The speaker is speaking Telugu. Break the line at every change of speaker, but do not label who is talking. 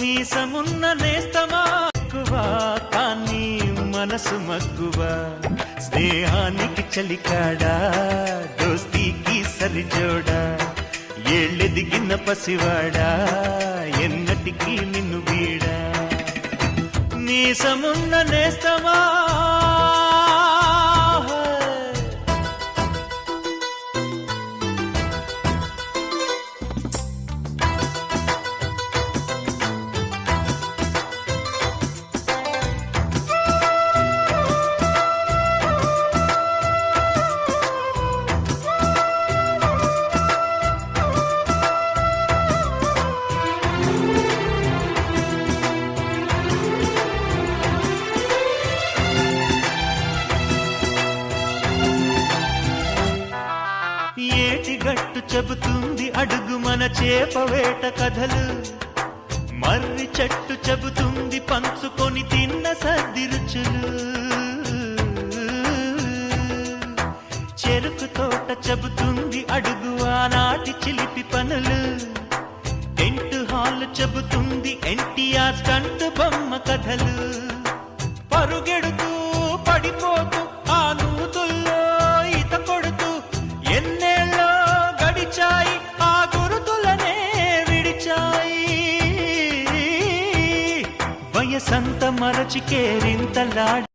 మీసమున్న నేస్తమా కానీ మనసు మక్కువ స్నేహానికి చలికాడా దోస్తీకి సరిజోడా ఏళ్ళెదిగిన పసివాడా ఎన్నటికీ నిన్ను వీడా మీసమున్న నేస్తమా ఏటిగట్టు చెబుతుంది అడుగు మన చేపవేట కథలు మర్రి చెట్టు చెబుతుంది పంచుకొని తిన్న సర్ది రుచులు చెరుకు తోట చెబుతుంది అడుగు ఆనాటి చిలిపి పనులు టెంట్ హాల్ చెబుతుంది ఎన్టీఆర్ స్టంట్ బొమ్మ కథలు పరుగెడుతూ పడిపోతూ ఆ నూతుల్లో ఈత కొడుతూ ఎన్నేళ్ళో గడిచాయి ఆ గురుతులనే విడిచాయి వయసంత మరచి కేరింతలాడి